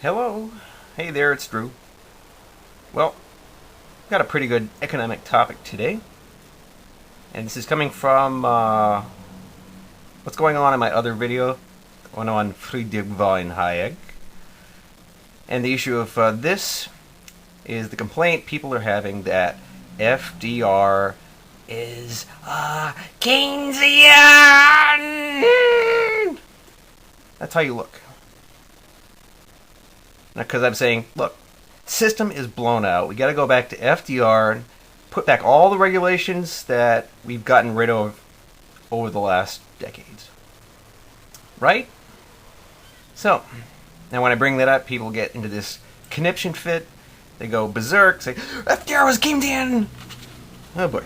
Hello. Hey there, it's Drew. Well, got a pretty good economic topic today. And this is coming from what's going on in my other video, one on Friedrich von Hayek. And the issue of this is the complaint people are having that FDR is Keynesian. That's how you look. Because I'm saying, look, system is blown out. We got to go back to FDR and put back all the regulations that we've gotten rid of over the last decades. Right? So, now when I bring that up, people get into this conniption fit. They go berserk, say, FDR was Keynesian! Oh boy.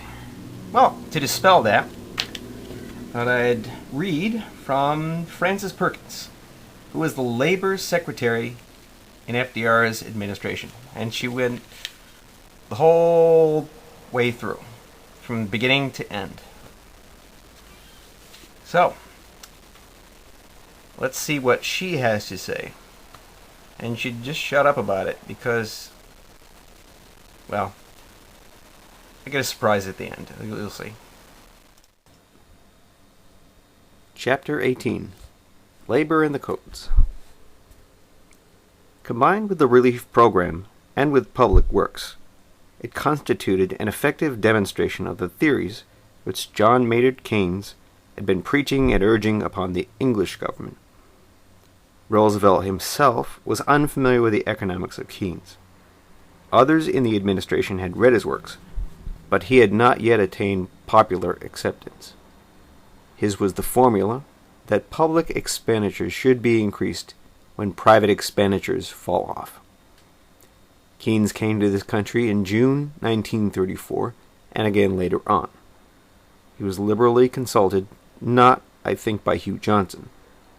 Well, to dispel that, I thought I'd read from Frances Perkins, who was the Labor Secretary in FDR's administration. And she went the whole way through, from beginning to end. So, let's see what she has to say. And she just shut up about it because, well, I get a surprise at the end. You'll see. Chapter 18. Labor and the Codes. Combined with the relief program and with public works, it constituted an effective demonstration of the theories which John Maynard Keynes had been preaching and urging upon the English government. Roosevelt himself was unfamiliar with the economics of Keynes. Others in the administration had read his works, but he had not yet attained popular acceptance. His was the formula that public expenditures should be increased when private expenditures fall off. Keynes came to this country in June 1934, and again later on. He was liberally consulted, not, I think, by Hugh Johnson,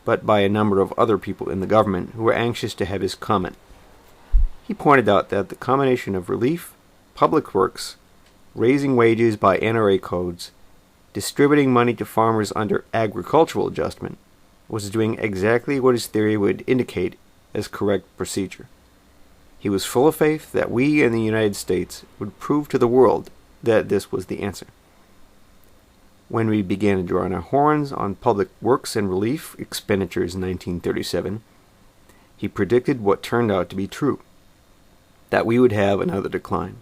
but by a number of other people in the government who were anxious to have his comment. He pointed out that the combination of relief, public works, raising wages by NRA codes, distributing money to farmers under agricultural adjustment, was doing exactly what his theory would indicate as correct procedure. He was full of faith that we in the United States would prove to the world that this was the answer. When we began to draw on our horns on public works and relief expenditures in 1937, he predicted what turned out to be true, that we would have another decline.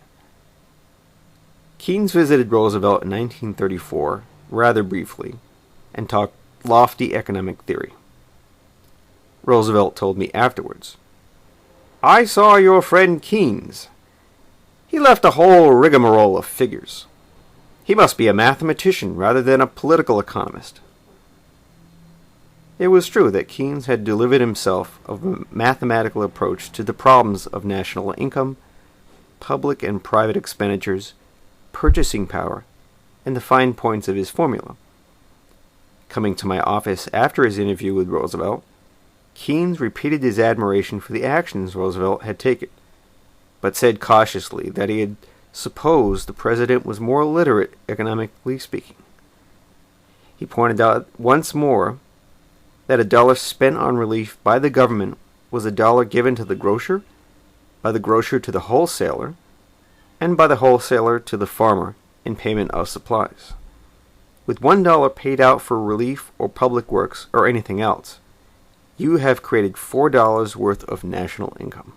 Keynes visited Roosevelt in 1934, rather briefly, and talked lofty economic theory. Roosevelt told me afterwards, "I saw your friend Keynes. He left a whole rigmarole of figures. He must be a mathematician rather than a political economist." It was true that Keynes had delivered himself of a mathematical approach to the problems of national income, public and private expenditures, purchasing power, and the fine points of his formula. Coming to my office after his interview with Roosevelt, Keynes repeated his admiration for the actions Roosevelt had taken, but said cautiously that he had supposed the president was more literate, economically speaking. He pointed out once more that $1 spent on relief by the government was $1 given to the grocer, by the grocer to the wholesaler, and by the wholesaler to the farmer in payment of supplies. With $1 paid out for relief or public works or anything else, you have created $4 worth of national income.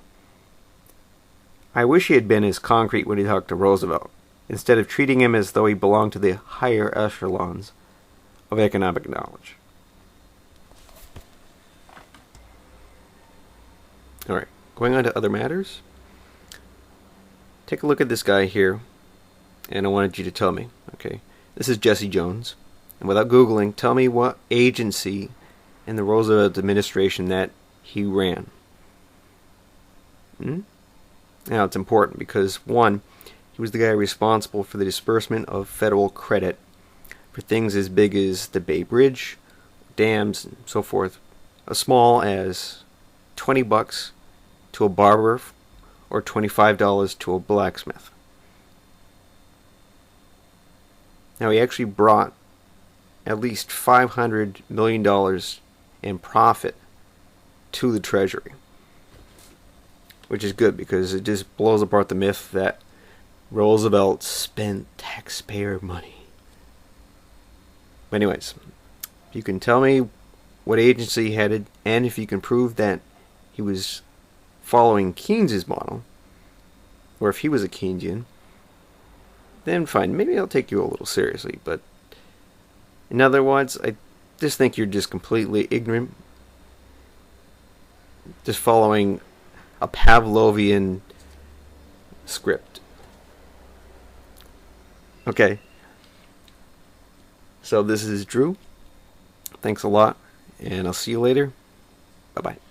I wish he had been as concrete when he talked to Roosevelt, instead of treating him as though he belonged to the higher echelons of economic knowledge. Alright, going on to other matters. Take a look at this guy here, and I wanted you to tell me, okay? This is Jesse Jones, and without Googling, tell me what agency in the Roosevelt administration that he ran. Now, it's important because, one, he was the guy responsible for the disbursement of federal credit for things as big as the Bay Bridge, dams, and so forth, as small as $20 to a barber or $25 to a blacksmith. Now, he actually brought at least $500 million in profit to the Treasury. which is good because it just blows apart the myth that Roosevelt spent taxpayer money. Anyways, if you can tell me what agency he headed, and if you can prove that he was following Keynes's model, or if he was a Keynesian, then fine, maybe I'll take you a little seriously. But in other words, I just think you're just completely ignorant, just following a Pavlovian script. Okay. So this is Drew. Thanks a lot, and I'll see you later. Bye-bye.